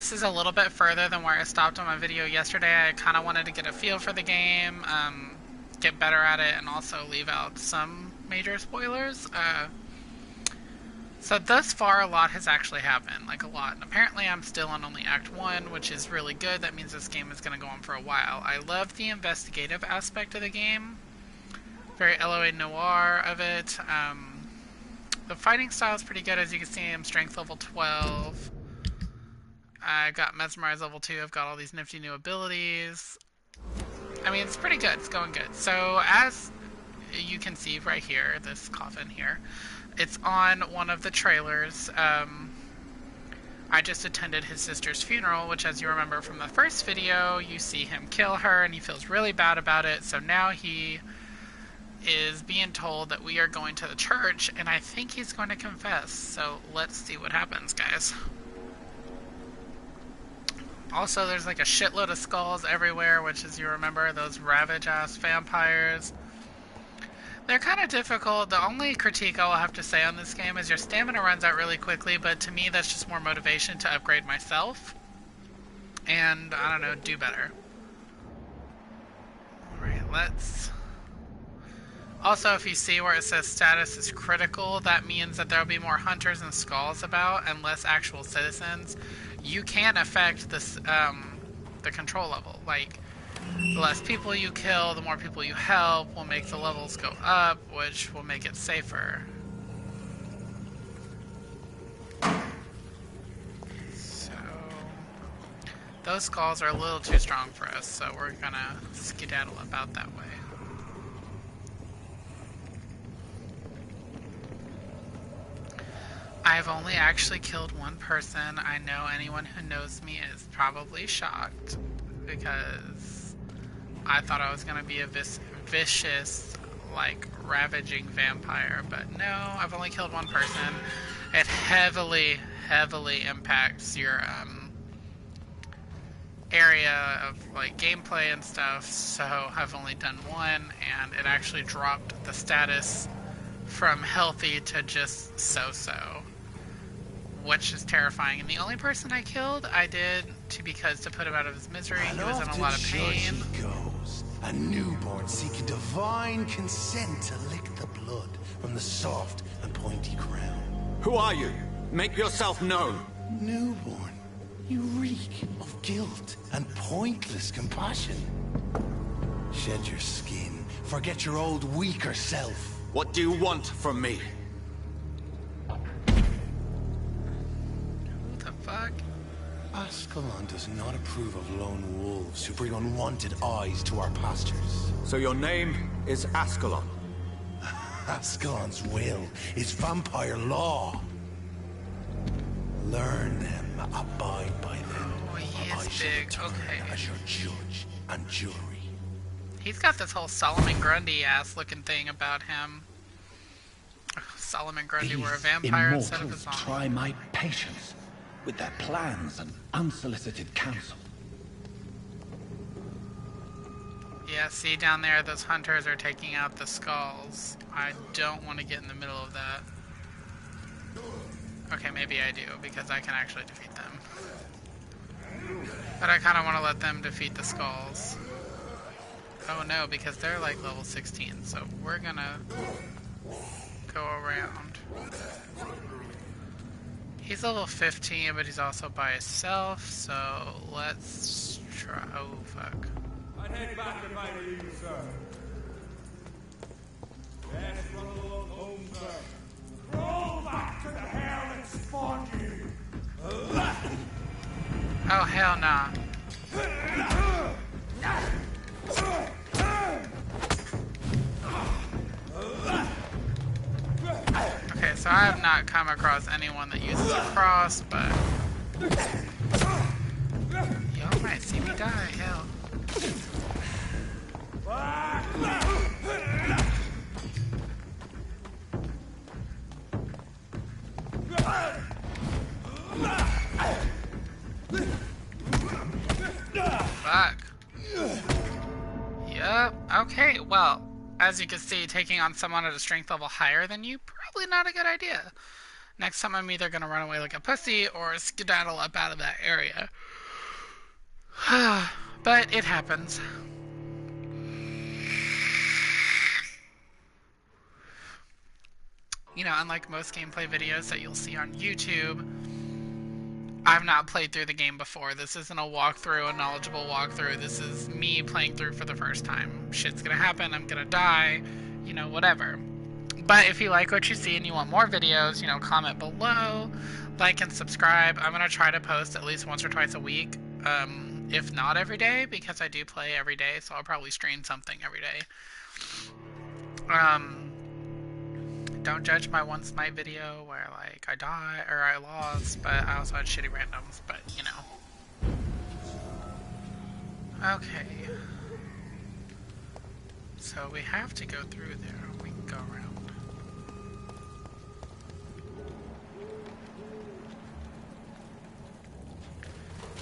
this is a little bit further than where I stopped on my video yesterday. I kind of wanted to get a feel for the game, get better at it, and also leave out some major spoilers. So thus far, a lot has actually happened, like a lot. And apparently I'm still on only Act 1, which is really good. That means this game is going to go on for a while. I love the investigative aspect of the game. Very LOA noir of it. The fighting style is pretty good. As you can see, I'm strength level 12. I got mesmerize level 2. I've got all these nifty new abilities. I mean, it's pretty good. It's going good. So as you can see right here, this coffin here, it's on one of the trailers. I just attended his sister's funeral, which, as you remember from the first video, you see him kill her and he feels really bad about it. So now he is being told that we are going to the church, and I think he's going to confess. So let's see what happens, guys. Also, there's like a shitload of skulls everywhere, which, as you remember, those ravage-ass vampires. They're kind of difficult. The only critique I will have to say on this game is your stamina runs out really quickly, but to me that's just more motivation to upgrade myself. And, I don't know, do better. Alright, let's... Also, if you see where it says status is critical, that means that there will be more hunters and skulls about and less actual citizens. You can affect this, the control level. Like, the less people you kill, the more people you help will make the levels go up, which will make it safer. So, those skulls are a little too strong for us, so we're gonna skedaddle about that way. I've only actually killed one person. I know anyone who knows me is probably shocked because I thought I was going to be a vicious, like, ravaging vampire, but no, I've only killed one person. It heavily impacts your area of, like, gameplay and stuff, so I've only done one, and it actually dropped the status from healthy to just so-so, which is terrifying. And the only person I killed, I did because to put him out of his misery. He was in a lot of pain. He goes, a newborn seeking divine consent to lick the blood from the soft and pointy crown. Who are you? Make yourself known. Newborn, you reek of guilt and pointless compassion. Shed your skin, forget your old weaker self. What do you want from me? Fuck. Ascalon does not approve of lone wolves who bring unwanted eyes to our pastures. So your name is Ascalon? Ascalon's will is vampire law. Learn them, abide by them. Oh, he or I is shall big. return Okay. as your judge and jury. He's got this whole Solomon Grundy-ass looking thing about him. Solomon Grundy were a vampire instead of a zombie. Try my patience with their plans and unsolicited counsel. Yeah, see down there, those hunters are taking out the skulls. I don't want to get in the middle of that. Okay, maybe I do, because I can actually defeat them. But I kind of want to let them defeat the skulls. Oh no, because they're like level 16, so we're gonna go around. He's level 15, but he's also by himself, so let's try. Oh, fuck. I'd head back if I were you, sir. Yes, run along home, sir. Roll back to the hell that spawned you. Oh, hell nah. Okay, so I have not come across anyone that uses a cross, but y'all might see me die, hell. Fuck. Yup. Okay, well, as you can see, taking on someone at a strength level higher than you, probably not a good idea. Next time I'm either gonna run away like a pussy or skedaddle up out of that area. But it happens. You know, unlike most gameplay videos that you'll see on YouTube, I've not played through the game before. This isn't a walkthrough, a knowledgeable walkthrough. This is me playing through for the first time. Shit's gonna happen, I'm gonna die, you know, whatever. But if you like what you see and you want more videos, you know, comment below, like and subscribe. I'm gonna try to post at least once or twice a week, if not every day, because I do play every day, so I'll probably stream something every day. Don't judge my one smite video where, like, I die or I lost, but I also had shitty randoms, but, you know. Okay. So we have to go through there. We can go around.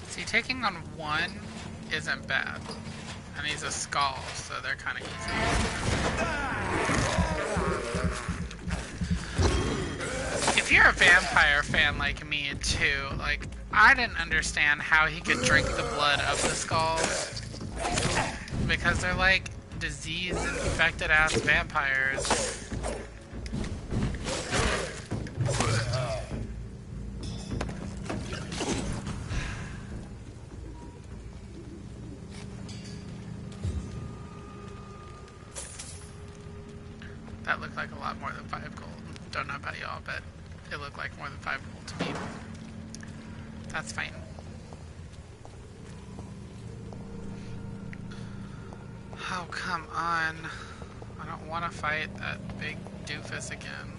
See, taking on one isn't bad. And he's a skull, so they're kind of easy. If you're a Vampyr fan like me too, like, I didn't understand how he could drink the blood of the skulls. Because they're like disease-infected ass vampires. That looked like a lot more than 5 gold. Don't know about y'all, but it looked like more than 5 gold to me. That's fine. Oh, come on. I don't want to fight that big doofus again.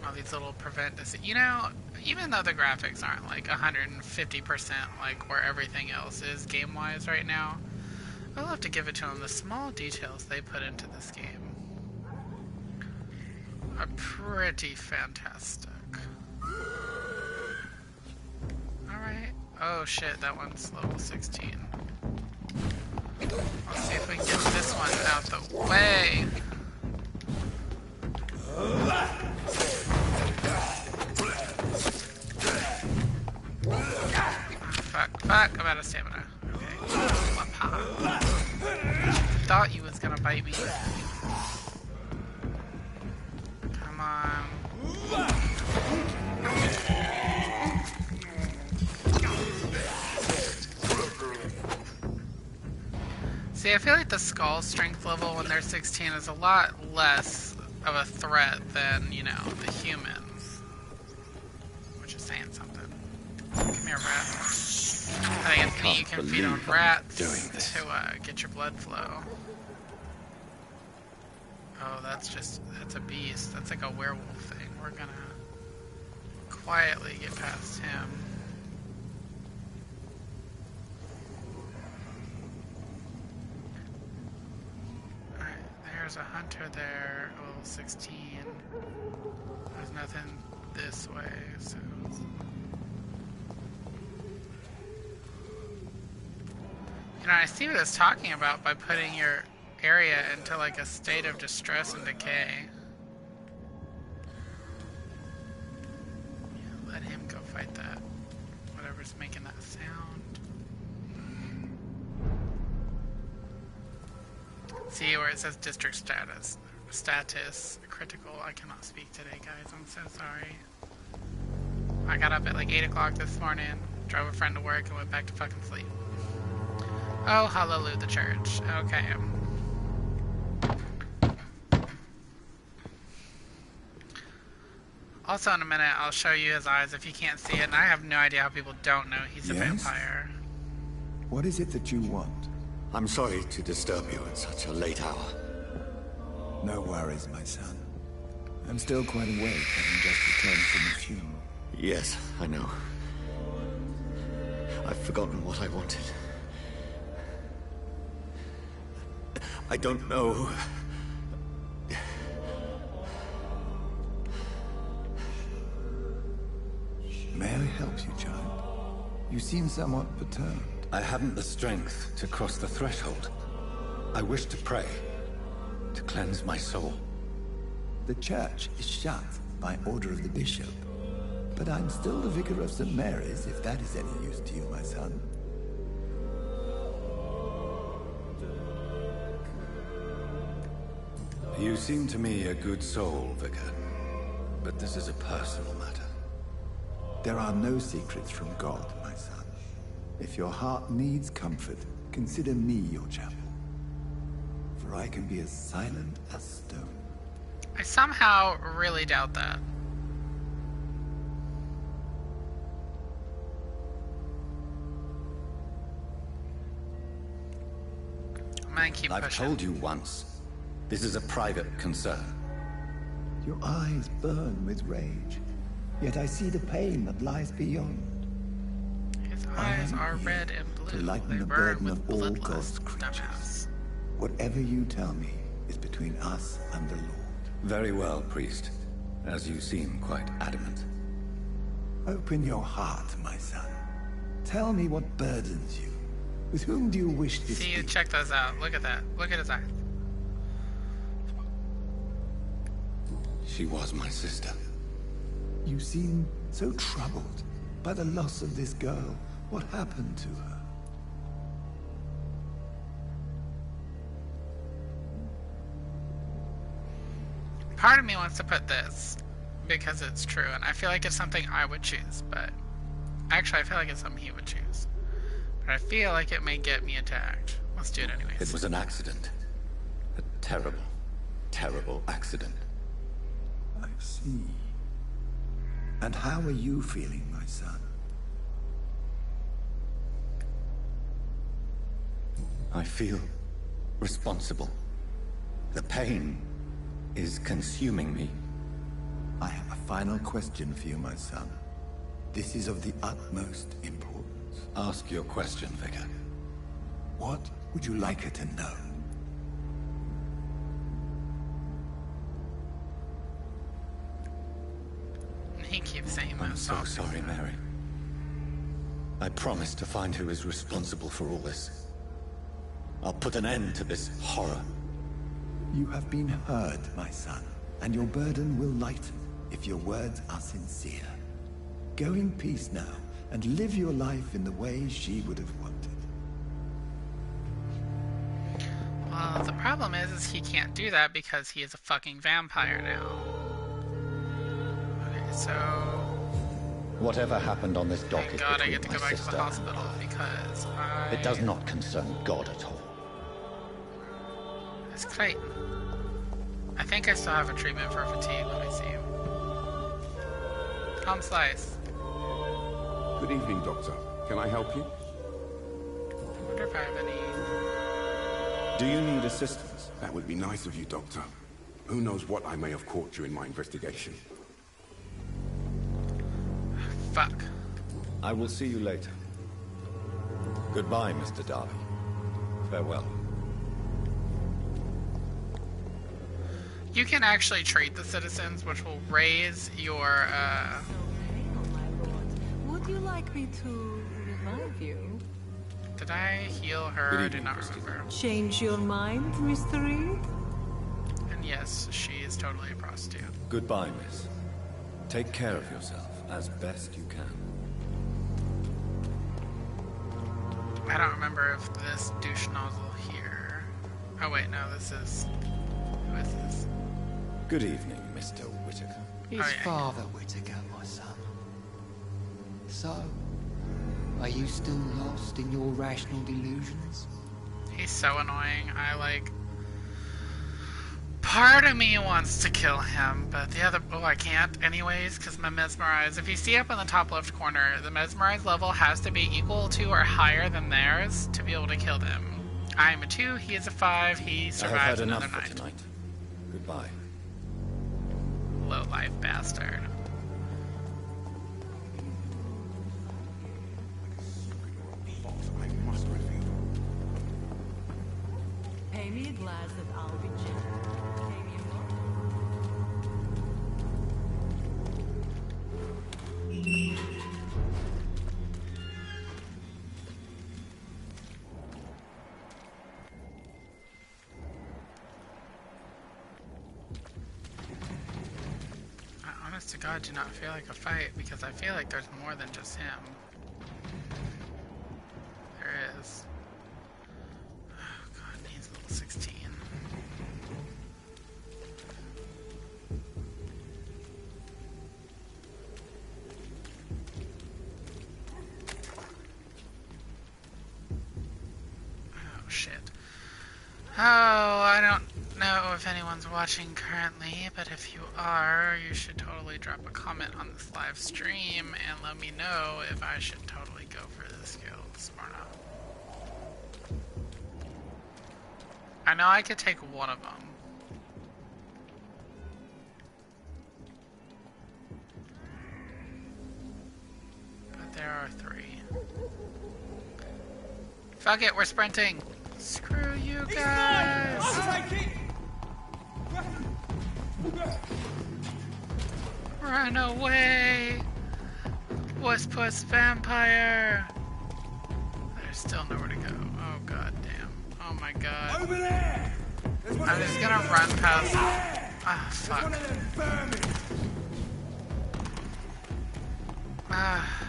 All these little prevent disease. You know, even though the graphics aren't like 150% like where everything else is game-wise right now, I'll have to give it to them. The small details they put into this game are pretty fantastic. Alright. Oh shit, that one's level 16. Let's see if we can get this one out the way. Fuck, I'm out of stamina. Okay. Thought you was gonna bite me. Come on. See, I feel like the skull strength level when they're 16 is a lot less of a threat than, you know, the humans. Which is saying something. Come here, rat. I think it's neat you can feed on rats to get your blood flow. Oh, that's a beast. That's like a werewolf thing. We're gonna quietly get past him. Alright, there's a hunter there, level 16. There's nothing this way, so... You know, I see what it's talking about by putting your area into like a state of distress and decay. Yeah, let him go fight that. Whatever's making that sound. See where it says district status. Status critical. I cannot speak today, guys. I'm so sorry. I got up at like 8 o'clock this morning, drove a friend to work, and went back to fucking sleep. Oh, hallelujah, the church. Okay. Also, in a minute, I'll show you his eyes if you can't see it, and I have no idea how people don't know he's a vampire. What is it that you want? I'm sorry to disturb you at such a late hour. No worries, my son. I'm still quite awake, having just returned from the funeral. Yes, I know. I've forgotten what I wanted. I don't know. May I help you, child? You seem somewhat perturbed. I haven't the strength to cross the threshold. I wish to pray. to cleanse my soul. The church is shut by order of the bishop. But I'm still the vicar of St. Mary's, if that is any use to you, my son. You seem to me a good soul, Vicar. But this is a personal matter. There are no secrets from God, my son. If your heart needs comfort, consider me your chapel. For I can be as silent as stone. I somehow really doubt that. I'm gonna keep I've pushing. told you once. This is a private concern. Your eyes burn with rage, yet I see the pain that lies beyond. His eyes are red and blue. To lighten They the burn burden with of all bloodlust, God's creatures. dumbass. Whatever you tell me is between us and the Lord. Very well, priest. As you seem quite adamant. Open your heart, my son. Tell me what burdens you. With whom do you wish to See, speak? check those out. Look at that. Look at his eyes. She was my sister. You seem so troubled by the loss of this girl. What happened to her? Part of me wants to put this because it's true, and I feel like it's something I would choose, but actually I feel like it's something he would choose. But I feel like it may get me attacked. Let's do it anyways. It was an accident. A terrible, terrible accident. I see. And how are you feeling, my son? I feel responsible. The pain is consuming me. I have a final question for you, my son. This is of the utmost importance. Ask your question, Vicar. What would you like her to know? He keeps saying that. I'm so sorry, Mary. I promise to find who is responsible for all this. I'll put an end to this horror. You have been heard, my son, and your burden will lighten if your words are sincere. Go in peace now, and live your life in the way she would have wanted. Well, the problem is he can't do that because he is a fucking vampire now. Okay, so Whatever happened on this dock thank is God I between get to my go back to sister the and hospital I. because It does not concern God at all. It's Clayton. I think I still have a treatment for fatigue. Let me see. Tom Slice. Good evening, Doctor. Can I help you? I wonder if I have any. Do you need assistance? That would be nice of you, Doctor. Who knows what I may have caught during my investigation. Fuck. I will see you later. Goodbye, Mr. Darby. Farewell. You can actually treat the citizens, which will raise your, Would you like me to revive you? Did I heal her? Good I do evening, not Christine. remember. Change your mind, Mr. Reed? And yes, she is totally a prostitute. Goodbye, miss. Take care of yourself as best you can. I don't remember if this douche nozzle here. Oh wait, no, this is. Who is this? Good evening, Mr. Whitaker. It's Oh, yeah. Father Whitaker, my son. So, are you still lost in your rational delusions? He's so annoying. I like. Part of me wants to kill him, but the other. Oh, I can't, anyways, because my mesmerize. If you see up in the top left corner, the mesmerize level has to be equal to or higher than theirs to be able to kill them. I am a 2, he is a 5, he I have survives had another enough for night. tonight. Goodbye. Low life bastard. I must reveal. Pay me a glass and I'll be gentle. Pay me more. to God, do not feel like a fight, because I feel like there's more than just him. There is. Oh God, needs level 16. Oh shit. Oh, I don't know if anyone's watching currently, but if you are, you should totally drop a comment on this live stream and let me know if I should totally go for the skills or not. I know I could take one of them. But there are 3. Fuck it, we're sprinting! Screw you guys! Run away! Wuss puss vampire! There's still nowhere to go. Oh god damn. Oh my god. Over there! I'm just gonna run past. Ah, fuck. Ah.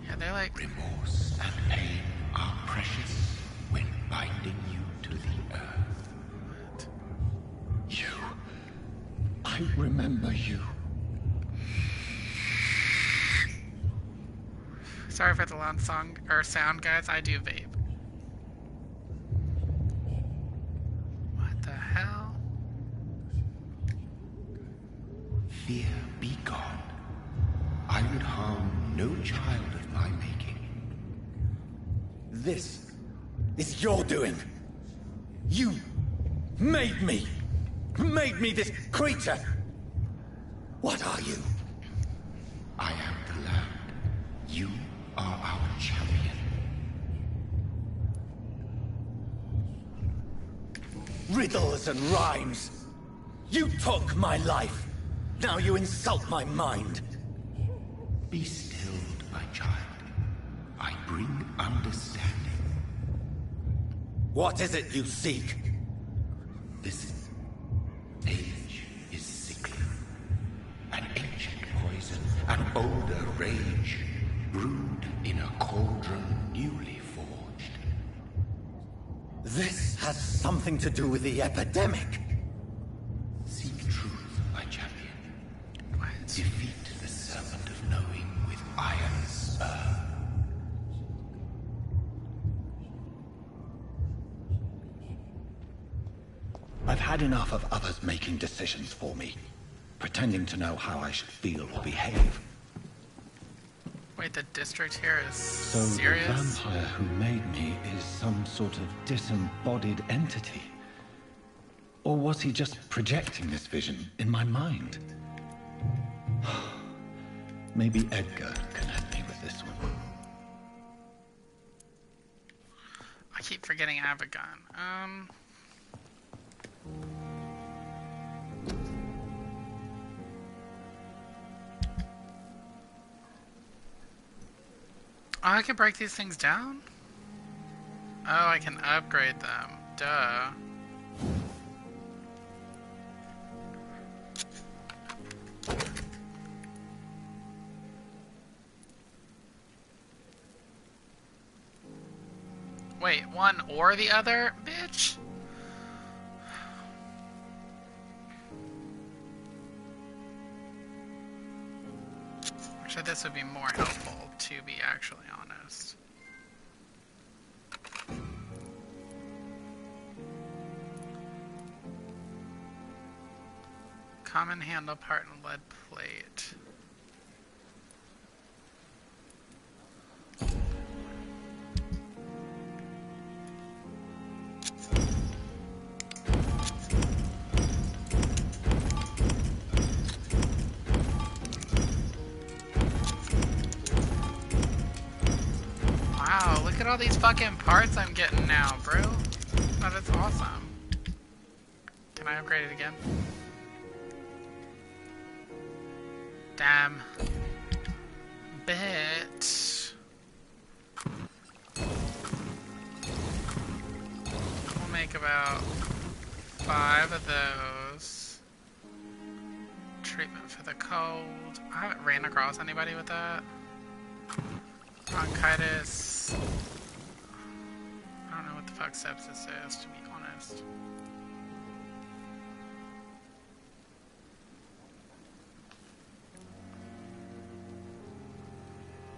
Yeah, they're like. Remorse and pain are precious when binding you to the earth. You. I remember you. Sorry for the loud song or sound, guys. I do vape. What the hell? Fear be gone. I would harm no child of my making. This is your doing. You made me. Made me this creature. What are you? I am the land. You are our champion. Riddles and rhymes. You took my life. Now you insult my mind. Be stilled, my child. I bring understanding. What is it you seek? This age is sickly. An ancient poison, an older rage, brewed in a cauldron newly forged. This has something to do with the epidemic. Seek truth, my champion. Defeat the serpent of knowing with iron spur. I've had enough of others making decisions for me, pretending to know how I should feel or behave. Wait, the district here is So serious? the vampire who made me is some sort of disembodied entity? Or was he just projecting this vision in my mind? Maybe Edgar can help me with this one. I keep forgetting I have a gun. Oh, I can break these things down? Oh, I can upgrade them. Duh. Wait, one or the other? Bitch! Actually, this would be more helpful, to be actually honest. Common handle part and lead plate. Wow, look at all these fucking parts I'm getting now, bro. Oh, that's awesome. Can I upgrade it again? Damn. Bit. We'll make about 5 of those. Treatment for the cold. I haven't ran across anybody with that. Bronchitis. I don't know what the fuck sepsis is, to be honest.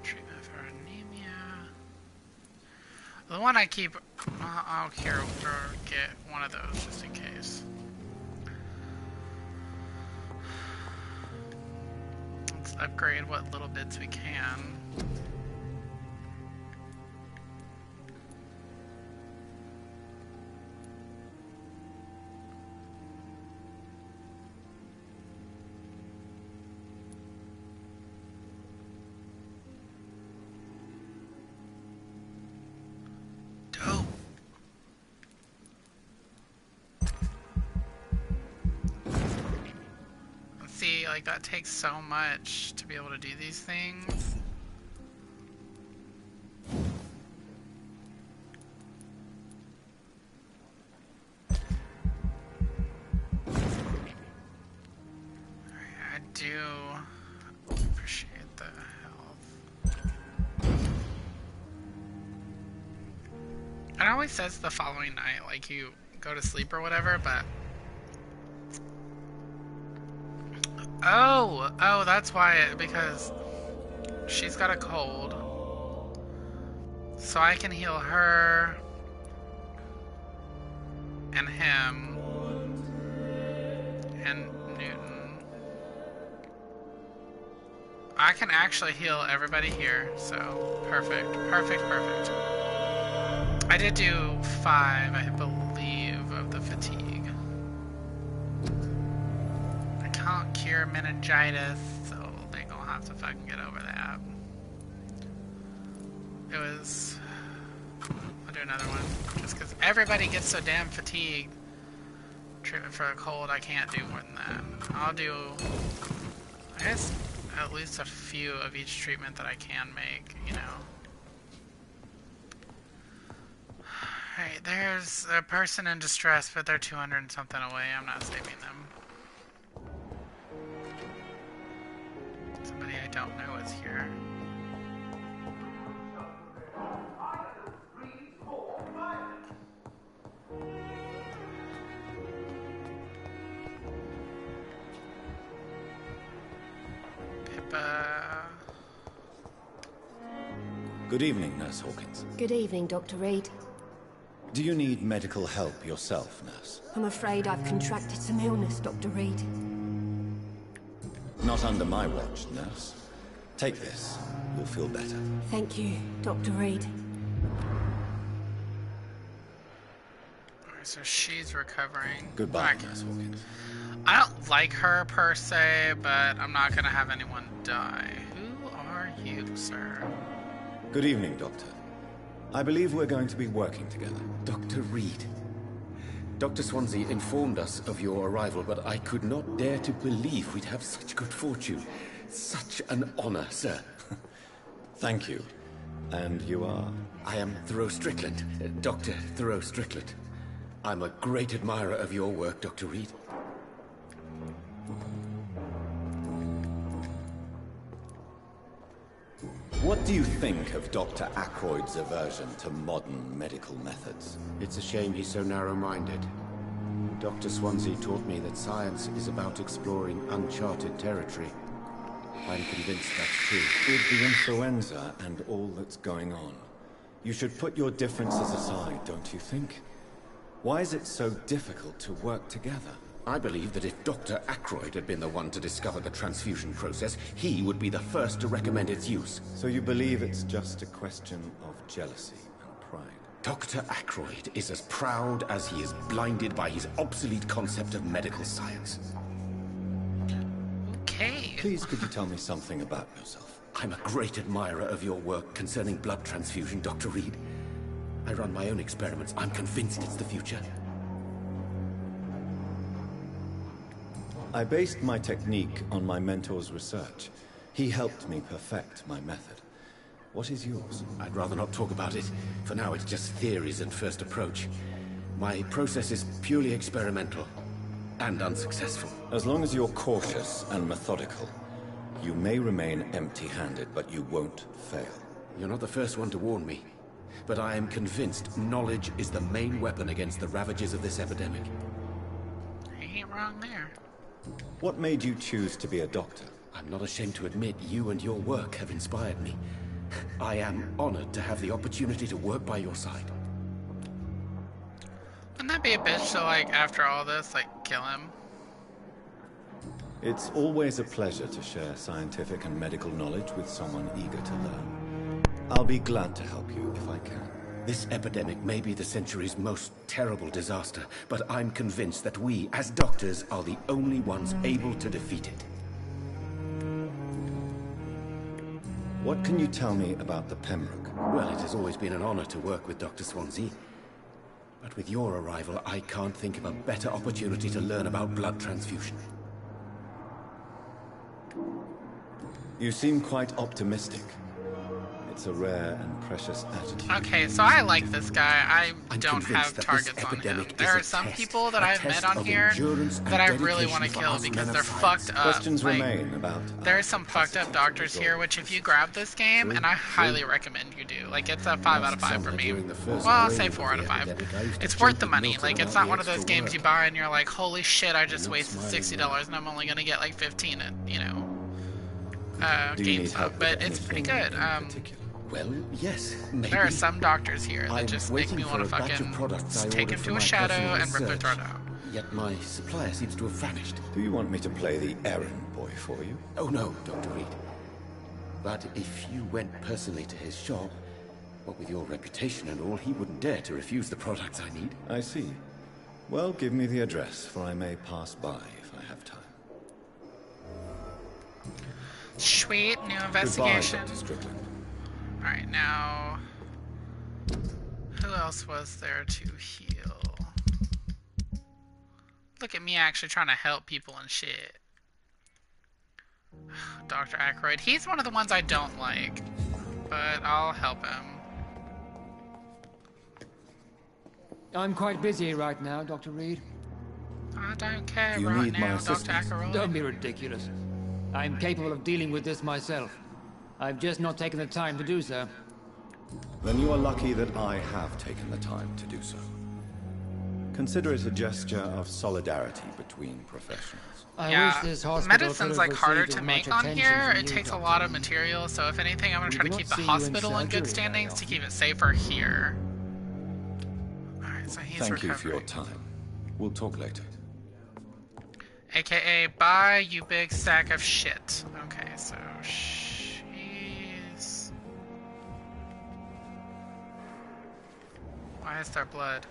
Treatment for anemia. The one I keep, I'll care or get one of those just in case. Let's upgrade what little bits we can. Like, that takes so much to be able to do these things. I do appreciate the health. It always says the following night, like you go to sleep or whatever, but oh, that's why because she's got a cold. So I can heal her and him and Newton. I can actually heal everybody here, so perfect, perfect, perfect. I did do 5, I believe, of the fatigue. Can't cure meningitis, so they're gonna have to fucking get over that. It was... I'll do another one, just because everybody gets so damn fatigued. Treatment for a cold, I can't do more than that. I'll do, I guess, at least a few of each treatment that I can make, you know. Alright, there's a person in distress, but they're 200 and something away. I'm not saving them. Somebody I don't know is here. Pippa. Good evening, Nurse Hawkins. Good evening, Dr. Reed. Do you need medical help yourself, Nurse? I'm afraid I've contracted some illness, Dr. Reed. Not under my watch, Nurse. Take this. You'll feel better. Thank you, Dr. Reed. Alright, so she's recovering. Goodbye, Nurse Hawkins. I don't like her per se, but I'm not gonna have anyone die. Who are you, sir? Good evening, Doctor. I believe we're going to be working together. Dr. Reed. Dr. Swansea informed us of your arrival, but I could not dare to believe we'd have such good fortune. Such an honor, sir. Thank you. And you are? I am Thoreau Strickland, Dr. Thoreau Strickland. I'm a great admirer of your work, Dr. Reed. What do you think of Dr. Ackroyd's aversion to modern medical methods? It's a shame he's so narrow-minded. Dr. Swansea taught me that science is about exploring uncharted territory. I'm convinced that's true. With the influenza and all that's going on, you should put your differences aside, don't you think? Why is it so difficult to work together? I believe that if Dr. Ackroyd had been the one to discover the transfusion process, he would be the first to recommend its use. So you believe it's just a question of jealousy and pride? Dr. Ackroyd is as proud as he is blinded by his obsolete concept of medical science. Okay. Please, could you tell me something about yourself? I'm a great admirer of your work concerning blood transfusion, Dr. Reed. I run my own experiments. I'm convinced it's the future. I based my technique on my mentor's research. He helped me perfect my method. What is yours? I'd rather not talk about it. For now, it's just theories at first approach. My process is purely experimental and unsuccessful. As long as you're cautious and methodical, you may remain empty-handed, but you won't fail. You're not the first one to warn me, but I am convinced knowledge is the main weapon against the ravages of this epidemic. He ain't wrong there. What made you choose to be a doctor? I'm not ashamed to admit you and your work have inspired me. I am honored to have the opportunity to work by your side. Wouldn't that be a bitch to, like, after all this, like, kill him? It's always a pleasure to share scientific and medical knowledge with someone eager to learn. I'll be glad to help you if I can. This epidemic may be the century's most terrible disaster, but I'm convinced that we, as doctors, are the only ones able to defeat it. What can you tell me about the Pembroke? Well, it has always been an honor to work with Dr. Swansea. But with your arrival, I can't think of a better opportunity to learn about blood transfusion. You seem quite optimistic. It's a rare and precious attitude. Okay, so I like this guy. I I'm don't convinced have that targets this on him. epidemic There is are a some test, people that a I've met test on of here endurance and that I really want to dedication for kill us because men of they're science. fucked up. Questions Like, remain about... there's some fucked up doctors here, which if you grab this game, and I highly recommend you do. Like, it's a 5 out of 5 for me. Well, I'll say 4 out of 5. It's worth the money. Like, it's not one of those games you buy and you're like, holy shit, I just wasted $60 and I'm only gonna get like 15 at, you know, GameStop. But it's pretty good. Well, yes, maybe. There are some doctors here that I'm just make me waiting want to for a batch of fucking products I take ordered him for to a my shadow personal and rip their research. throat out. Yet my supplier seems to have vanished. Do you want me to play the errand boy for you? Oh no, Dr. Reed. But if you went personally to his shop, what with your reputation and all, he wouldn't dare to refuse the products I need. I see. Well, give me the address, for I may pass by if I have time. Sweet, new Goodbye, investigation. Dr. Strickland. Alright, now... who else was there to heal? Look at me actually trying to help people and shit. Dr. Aykroyd. He's one of the ones I don't like. But I'll help him. I'm quite busy right now, Dr. Reed. I don't care You right need my now, Dr. assistance. Aykroyd. Don't be ridiculous. I'm capable of dealing with this myself. I've just not taken the time to do so. Then you are lucky that I have taken the time to do so. Consider it a gesture of solidarity between professionals. I wish this hospital medicine's could like have harder received to as make much on attention here. from It you, takes a Dr. lot of Reed. material, so if anything, I'm gonna We try to do keep not the see you in hospital in good surgery standings very to keep it safer here. Alright, so he's Thank you for your recovering. time. We'll talk later. AKA, bye, you big sack of shit. Okay, so she's... why is there blood?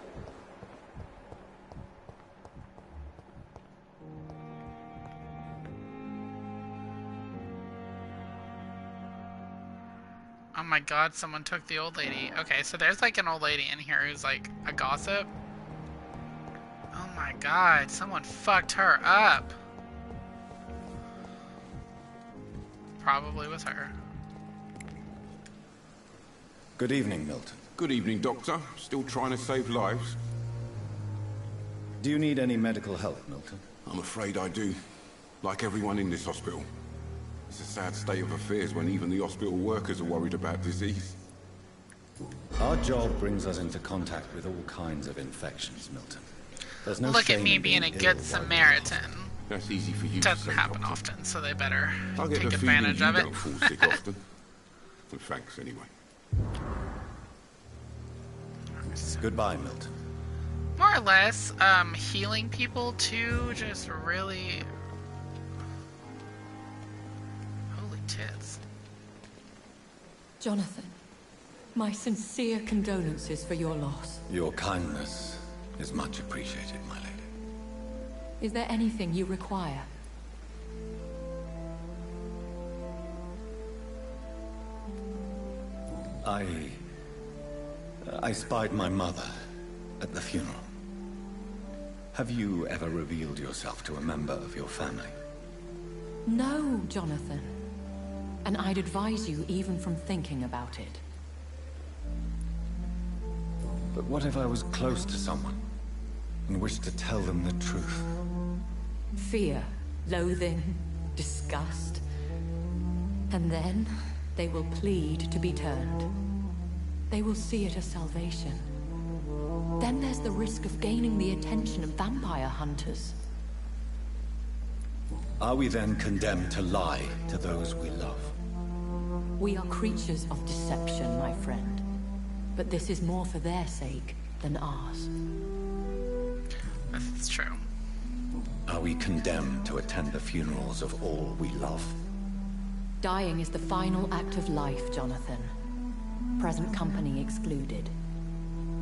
Oh my god, someone took the old lady. Okay, so there's like an old lady in here who's like a gossip. Oh my god, someone fucked her up. Probably was her. Good evening, Milton. Good evening, Doctor. Still trying to save lives? Do you need any medical help, Milton? I'm afraid I do. Like everyone in this hospital. It's a sad state of affairs when even the hospital workers are worried about disease. Our job brings us into contact with all kinds of infections, Milton. There's no Look at shame me in being a ill good while we're Samaritan. That's easy for you Doesn't to say, happen Doctor. often, so they better I get take the feeling advantage you of it. don't fall sick often. Well, thanks anyway. Goodbye, Milton. More or less, healing people too, just really... holy tits. Jonathan, my sincere condolences for your loss. Your kindness is much appreciated, my lady. Is there anything you require? I spied my mother at the funeral. Have you ever revealed yourself to a member of your family? No, Jonathan. And I'd advise you even from thinking about it. But what if I was close to someone? and wish to tell them the truth. Fear, loathing, disgust. And then they will plead to be turned. They will see it as salvation. Then there's the risk of gaining the attention of vampire hunters. Are we then condemned to lie to those we love? We are creatures of deception, my friend. But this is more for their sake than ours. That's true. Are we condemned to attend the funerals of all we love? Dying is the final act of life, Jonathan. Present company excluded.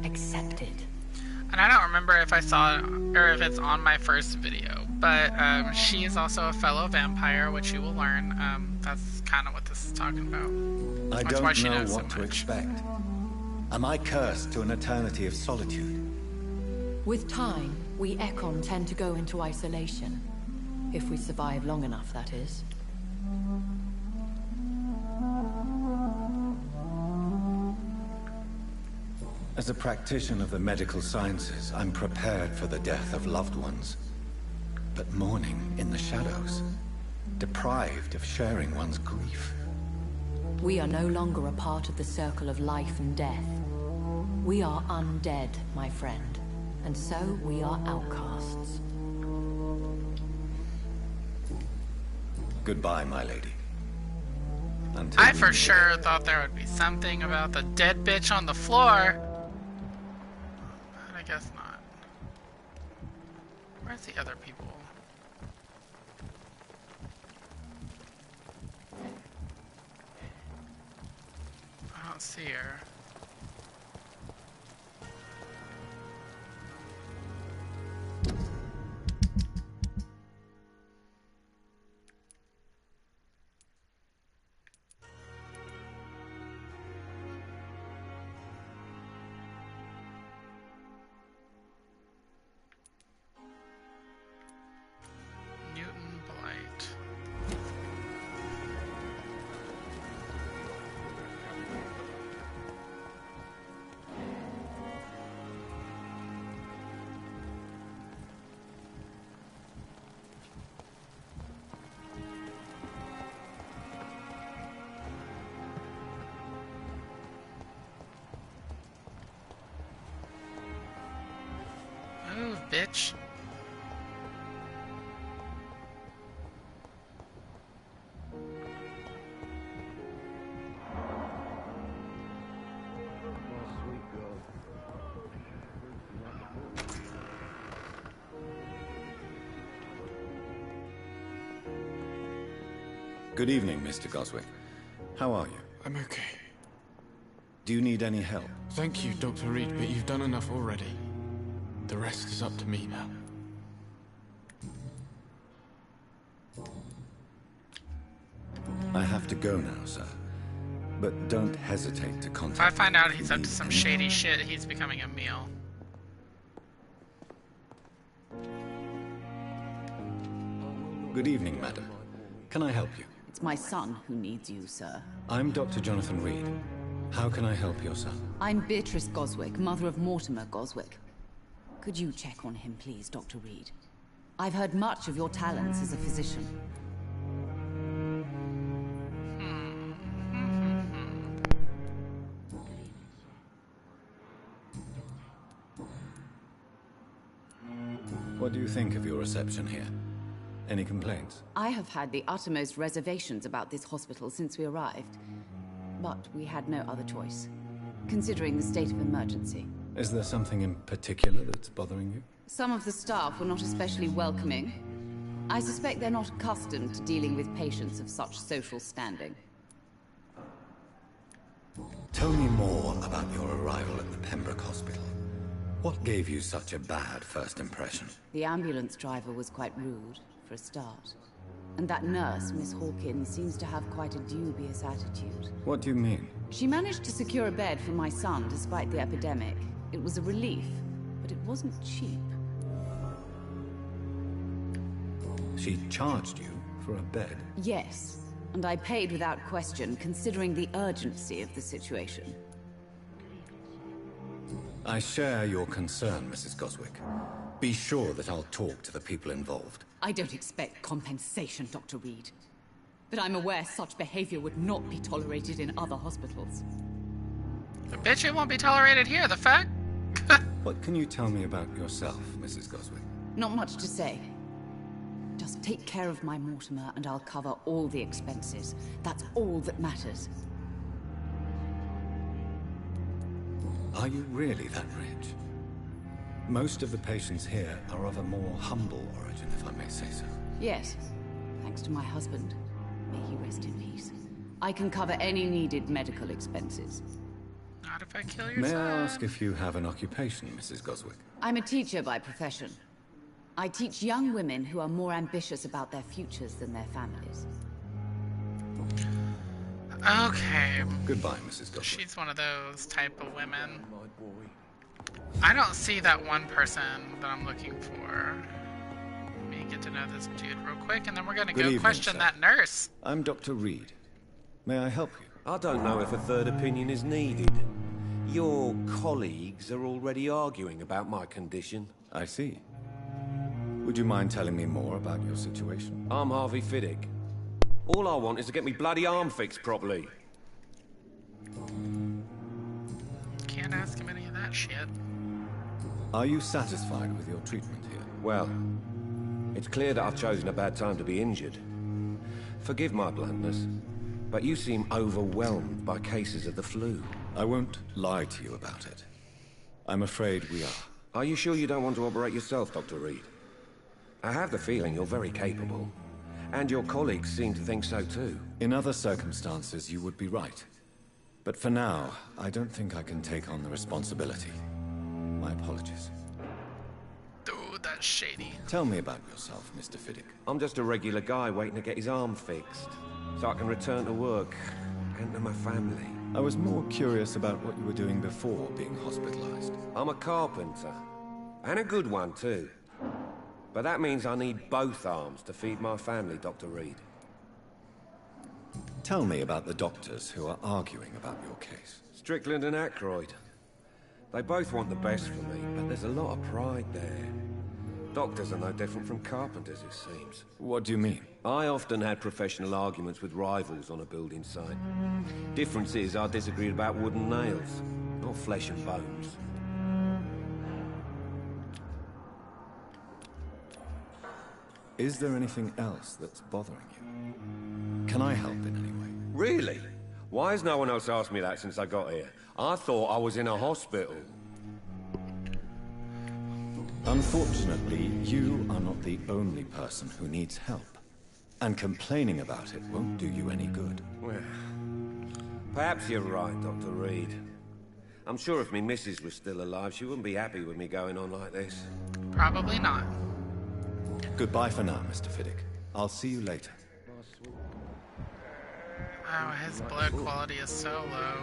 Accepted. And I don't remember if I saw it, or if it's on my first video, but she is also a fellow vampire, which you will learn. That's kind of what this is talking about. I That's don't why she know knows so what to much. expect. Am I cursed to an eternity of solitude? With time, we Ekon tend to go into isolation. If we survive long enough, that is. As a practitioner of the medical sciences, I'm prepared for the death of loved ones. But mourning in the shadows, deprived of sharing one's grief. We are no longer a part of the circle of life and death. We are undead, my friend, and so we are outcasts. Goodbye, my lady. Until I for sure thought there would be something about the dead bitch on the floor. But I guess not. Where's the other people? I don't see her. Newton Blight. Move, bitch. Good evening, Mr. Goswick. How are you? I'm okay. Do you need any help? Thank you, Dr. Reed, but you've done enough already. The rest is up to me now. I have to go now, sir. But don't hesitate to If I contact find me out if he's you up to need some anything. shady shit, he's becoming a meal. Good evening, madam. Can I help you? It's my son who needs you, sir. I'm Dr. Jonathan Reed. How can I help your son? I'm Beatrice Goswick, mother of Mortimer Goswick. Could you check on him, please, Dr. Reed? I've heard much of your talents as a physician. What do you think of your reception here? Any complaints? I have had the uttermost reservations about this hospital since we arrived. But we had no other choice, considering the state of emergency. Is there something in particular that's bothering you? Some of the staff were not especially welcoming. I suspect they're not accustomed to dealing with patients of such social standing. Tell me more about your arrival at the Pembroke Hospital. What gave you such a bad first impression? The ambulance driver was quite rude, for a start. And that nurse, Miss Hawkins, seems to have quite a dubious attitude. What do you mean? She managed to secure a bed for my son despite the epidemic. It was a relief, but it wasn't cheap. She charged you for a bed? Yes, and I paid without question, considering the urgency of the situation. I share your concern, Mrs. Goswick. Be sure that I'll talk to the people involved. I don't expect compensation, Dr. Reed. But I'm aware such behavior would not be tolerated in other hospitals. But bitch, it won't be tolerated here, the fuck? What can you tell me about yourself, Mrs. Goswick? Not much to say. Just take care of my Mortimer and I'll cover all the expenses. That's all that matters. Are you really that rich? Most of the patients here are of a more humble origin, if I may say so. Yes, thanks to my husband. May he rest in peace. I can cover any needed medical expenses. Not if I kill your May son. I ask if you have an occupation, Mrs. Goswick? I'm a teacher by profession. I teach young women who are more ambitious about their futures than their families. Okay. Goodbye, Mrs. Goswick. She's one of those type of women. I don't see that one person that I'm looking for. Let me get to know this dude real quick, and then we're gonna Good go evening, question sir. that nurse. I'm Dr. Reed. May I help you? I don't know if a third opinion is needed. Your colleagues are already arguing about my condition. I see. Would you mind telling me more about your situation? I'm Harvey Fiddick. All I want is to get me bloody arm fixed properly. Can't ask him any of that shit. Are you satisfied with your treatment here? Well, it's clear that I've chosen a bad time to be injured. Forgive my bluntness, but you seem overwhelmed by cases of the flu. I won't lie to you about it. I'm afraid we are. Are you sure you don't want to operate yourself, Dr. Reed? I have the feeling you're very capable. And your colleagues seem to think so too. In other circumstances, you would be right. But for now, I don't think I can take on the responsibility. My apologies. Dude, that's shady. Tell me about yourself, Mr. Fiddick. I'm just a regular guy waiting to get his arm fixed, so I can return to work and to my family. I was more curious about what you were doing before being hospitalized. I'm a carpenter, and a good one too. But that means I need both arms to feed my family, Dr. Reed. Tell me about the doctors who are arguing about your case. Strickland and Aykroyd. They both want the best for me, but there's a lot of pride there. Doctors are no different from carpenters, it seems. What do you mean? I often had professional arguments with rivals on a building site. Difference is I disagreed about wooden nails, not flesh and bones. Is there anything else that's bothering you? Can I help in any way? Really? Why has no one else asked me that since I got here? I thought I was in a hospital. Unfortunately, you are not the only person who needs help. And complaining about it won't do you any good. Well, perhaps you're right, Dr. Reed. I'm sure if me missus was still alive, she wouldn't be happy with me going on like this. Probably not. Goodbye for now, Mr. Fiddick. I'll see you later. Oh, his blood quality is so low.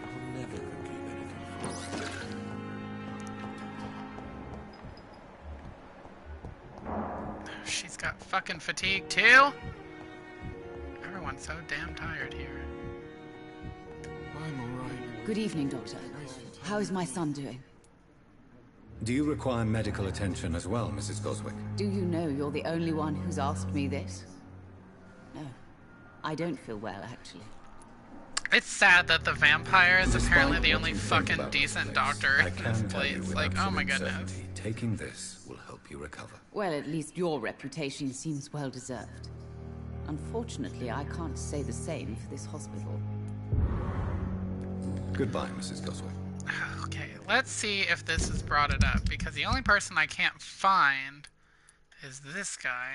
I'll never forgive anything for it. She's got fucking fatigue too? Everyone's so damn tired here. I'm alright. Good evening, Doctor. How is my son doing? Do you require medical attention as well, Mrs. Goswick? Do you know you're the only one who's asked me this? No. I don't feel well, actually. It's sad that the vampire is Despite apparently the what only you think fucking about decent this place, doctor I in can this tell you place. with Like, oh my absolute goodness. certainty, taking this will help you recover. Well, at least your reputation seems well deserved. Unfortunately, I can't say the same for this hospital. Goodbye, Mrs. Goswick. Okay, let's see if this has brought it up, because the only person I can't find is this guy.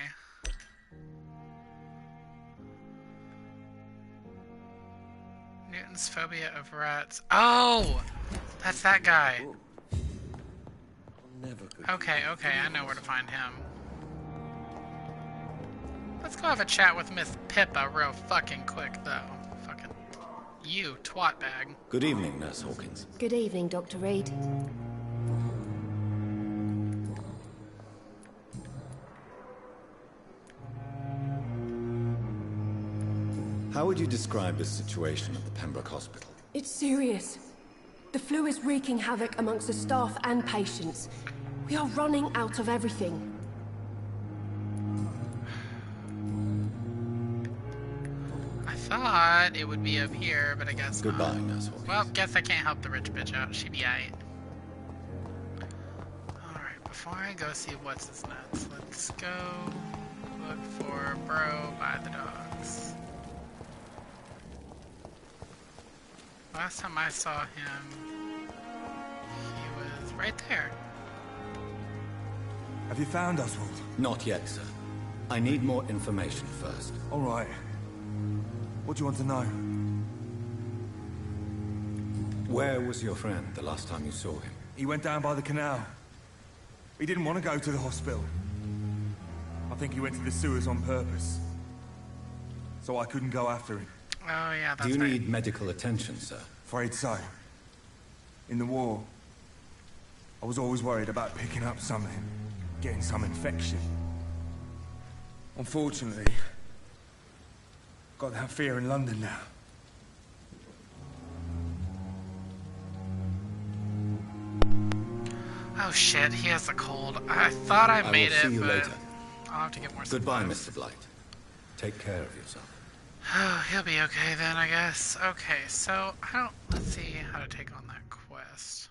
Newton's phobia of rats. Oh! That's that guy. Okay, I know where to find him. Let's go have a chat with Miss Pippa real fucking quick, though. Fucking you, twat bag. Good evening, Nurse Hawkins. Good evening, Dr. Reed. How would you describe the situation at the Pembroke Hospital? It's serious. The flu is wreaking havoc amongst the staff and patients. We are running out of everything. I thought it would be up here, but I guess Goodbye, not. Nurse Hawkins. Well, guess I can't help the rich bitch out. She be aight. Alright, before I go see what's his nuts, let's go look for Bro by the docks. Last time I saw him, he was right there. Have you found Oswald? Not yet, sir. I need more information first. All right. What do you want to know? Where was your friend the last time you saw him? He went down by the canal. He didn't want to go to the hospital. I think he went to the sewers on purpose. So I couldn't go after him. Oh yeah, that's Do you right. need medical attention, sir? Afraid so. In the war, I was always worried about picking up something, getting some infection. Unfortunately, got that fear in London now. Oh shit, he has a cold. I thought I made will see it, you but later. I'll have to get more Goodbye, supplies. Mr. Blight. Take care of yourself. Oh, he'll be okay then, I guess. Okay, so let's see how to take on that quest.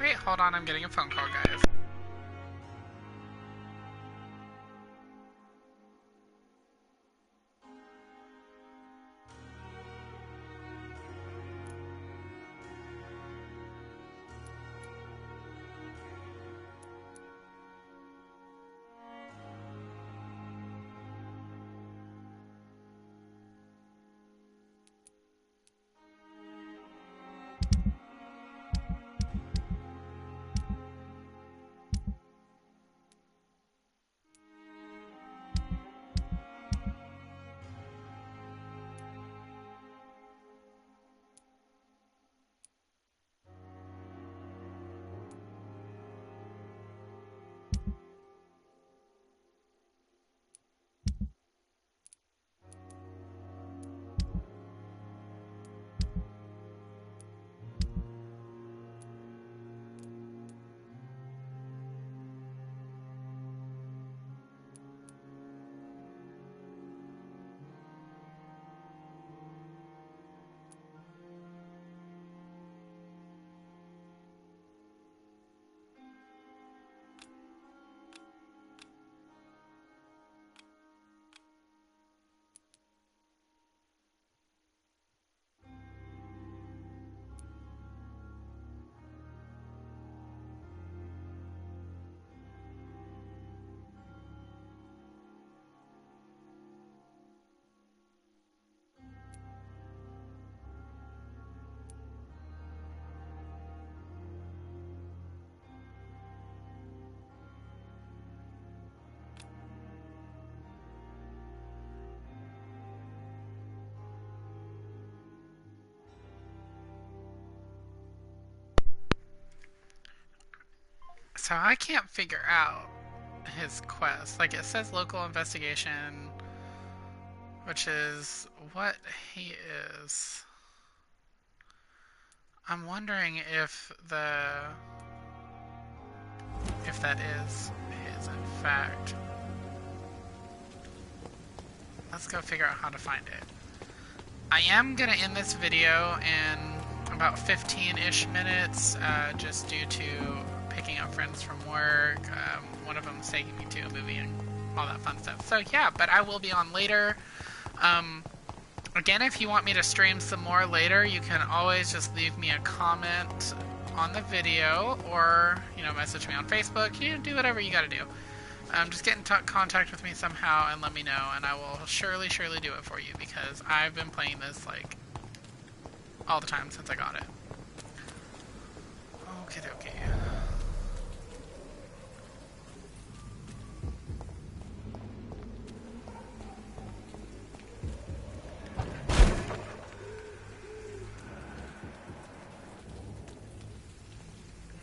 Wait, hold on, I'm getting a phone call, guys. So I can't figure out his quest. Like, it says local investigation, which is what he is. I'm wondering if that is his in fact. Let's go figure out how to find it. I am gonna end this video in about 15-ish minutes, just due to picking up friends from work. One of them's taking me to a movie and all that fun stuff. So yeah, but I will be on later. Again, if you want me to stream some more later, you can always just leave me a comment on the video, or, you know, message me on Facebook. You do whatever you gotta do. Just get in contact with me somehow and let me know, and I will surely do it for you, because I've been playing this, like, all the time since I got it. Okie dokie.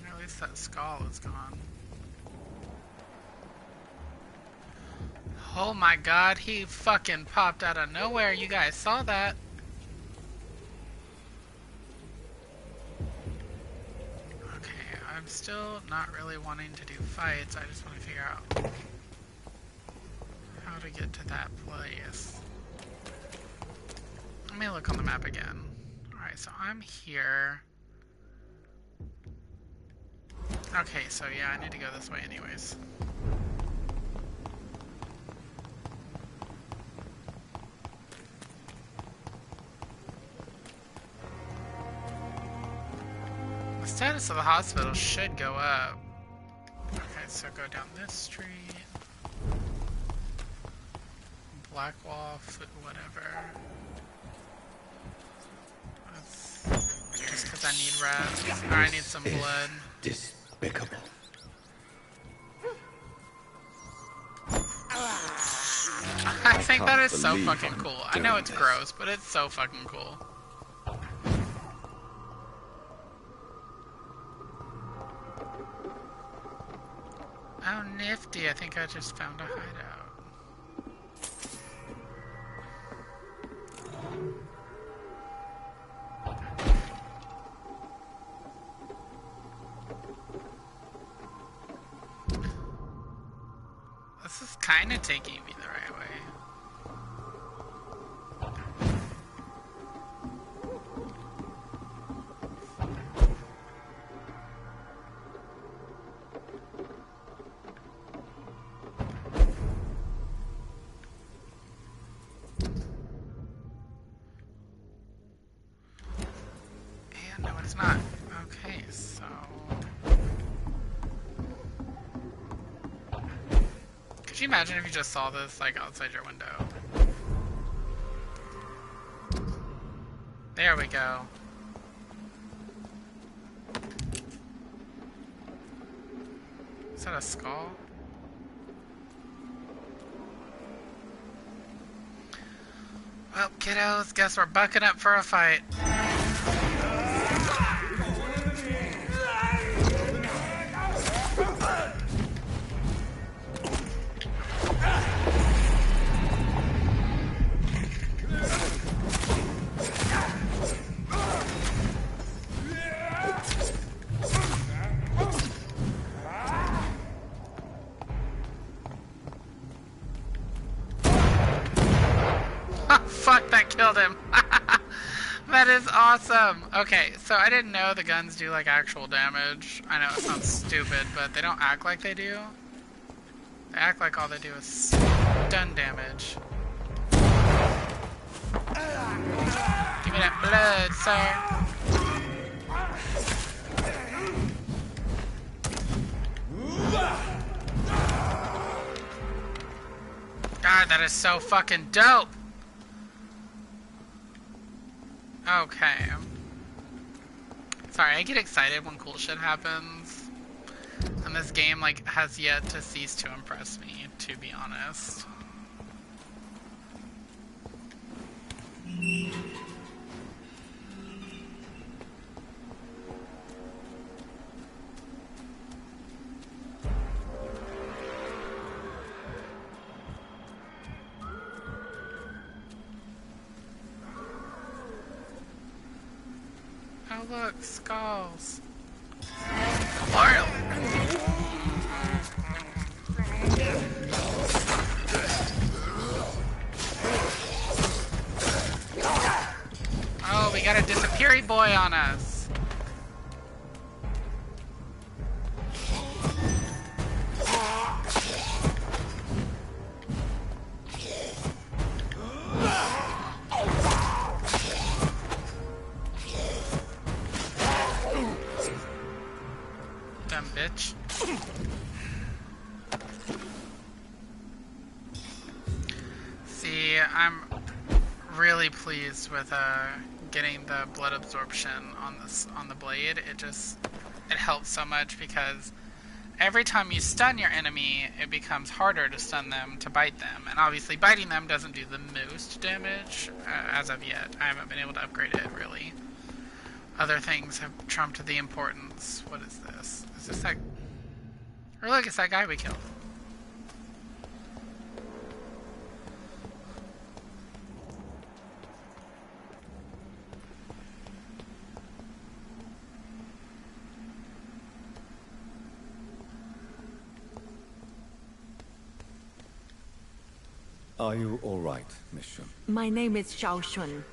At least that skull is gone. Oh my god, he fucking popped out of nowhere. You guys saw that. still not really wanting to do fights. I just want to figure out how to get to that place. Let me look on the map again. Alright, so I'm here. Okay, so yeah, I need to go this way anyways. The status of the hospital should go up. Okay, so go down this street. Blackwall, whatever. That's just because I need rest. Or I need some blood. Despicable. I think that is so fucking cool. I know it's gross, but it's so fucking cool. Oh, nifty. I think I just found a hideout. This is kind of taking me the right way. Yeah, no, it's not. Okay, so... Could you imagine if you just saw this, like, outside your window? There we go. Is that a skull? Well, kiddos, guess we're bucking up for a fight. Fuck, that killed him. That is awesome. Okay, so I didn't know the guns do like actual damage. I know it sounds stupid, but they don't act like they do. They act like all they do is stun damage. Give me that blood, sir. God, that is so fucking dope. Okay. Sorry, I get excited when cool shit happens. And this game, like, has yet to cease to impress me, to be honest. Oh look, skulls. Memorial. Oh, we got a disappearing boy on us. Dumb bitch. See, I'm really pleased with getting the blood absorption on the blade. It helps so much because every time you stun your enemy, it becomes harder to stun them, to bite them. And obviously biting them doesn't do the most damage as of yet. I haven't been able to upgrade it really. Other things have trumped the importance. What is this? Is this that... Or look, it's that guy we killed. Are you all right, Miss Shun? My name is Xiao Shun.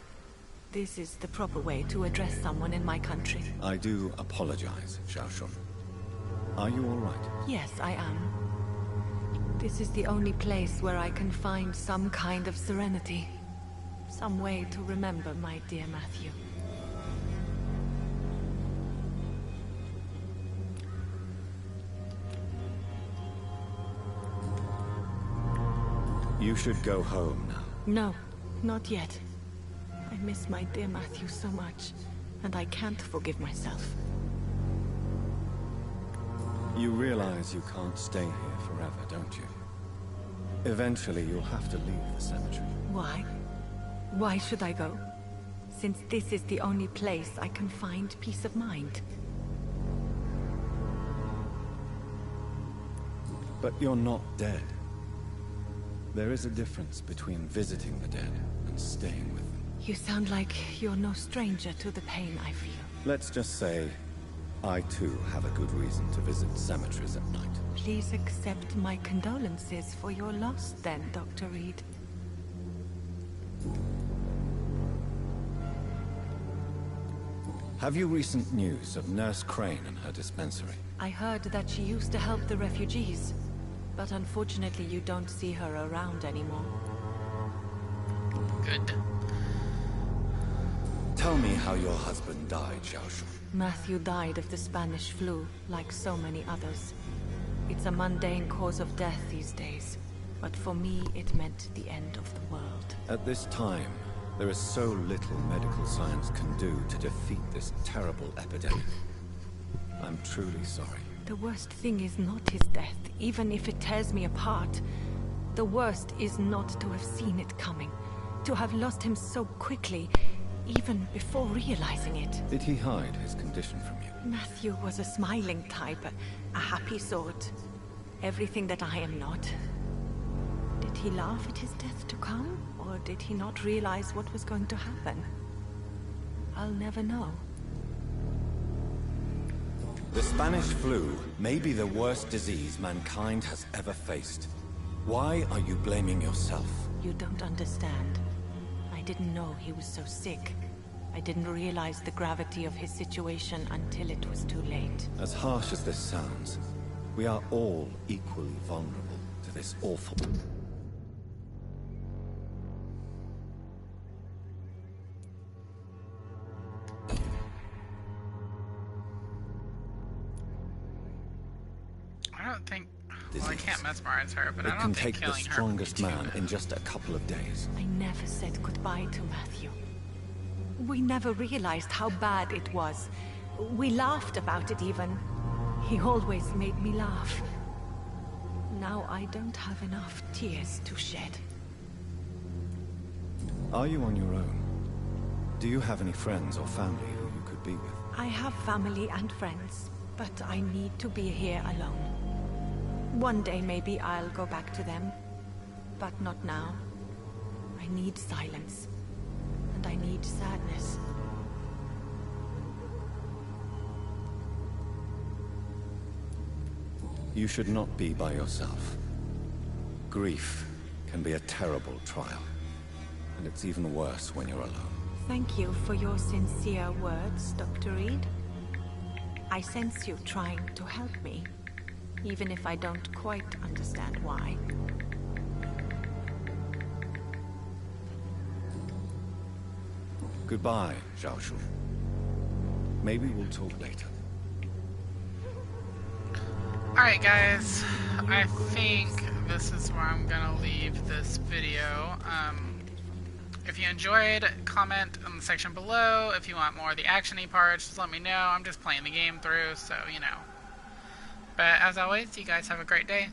This is the proper way to address someone in my country. I do apologize, Xiao Shun. Are you all right? Yes, I am. This is the only place where I can find some kind of serenity. Some way to remember my dear Matthew. You should go home now. No, not yet. I miss my dear Matthew so much, and I can't forgive myself. You realize you can't stay here forever, don't you? Eventually, you'll have to leave the cemetery. Why? Why should I go? Since this is the only place I can find peace of mind. But you're not dead. There is a difference between visiting the dead and staying with them. You sound like you're no stranger to the pain I feel. Let's just say, I too have a good reason to visit cemeteries at night. Please accept my condolences for your loss then, Dr. Reed. Have you recent news of Nurse Crane and her dispensary? I heard that she used to help the refugees, but unfortunately you don't see her around anymore. Good. Tell me how your husband died, Xiaoshu. Matthew died of the Spanish flu, like so many others. It's a mundane cause of death these days, but for me it meant the end of the world. At this time, there is so little medical science can do to defeat this terrible epidemic. I'm truly sorry. The worst thing is not his death, even if it tears me apart. The worst is not to have seen it coming, to have lost him so quickly, even before realizing it. Did he hide his condition from you? Matthew was a smiling type, a happy sort. Everything that I am not. Did he laugh at his death to come, or did he not realize what was going to happen? I'll never know. The Spanish flu may be the worst disease mankind has ever faced. Why are you blaming yourself? You don't understand. I didn't know he was so sick. I didn't realize the gravity of his situation until it was too late. As harsh as this sounds, we are all equally vulnerable to this awful... I don't think... Well, I can't mesmerize her, but I It don't can think take the killing her strongest would be too man bad. in just a couple of days. I never said goodbye to Matthew. We never realized how bad it was. We laughed about it even. He always made me laugh. Now I don't have enough tears to shed. Are you on your own? Do you have any friends or family who you could be with? I have family and friends, but I need to be here alone. One day maybe I'll go back to them, but not now. I need silence, and I need sadness. You should not be by yourself. Grief can be a terrible trial, and it's even worse when you're alone. Thank you for your sincere words, Dr. Reed. I sense you trying to help me, even if I don't quite understand why. Goodbye, Xiaoshu. Maybe we'll talk later. Alright guys, I think this is where I'm gonna leave this video. If you enjoyed, comment in the section below. If you want more of the action-y parts, just let me know. I'm just playing the game through, so you know. But as always, you guys have a great day.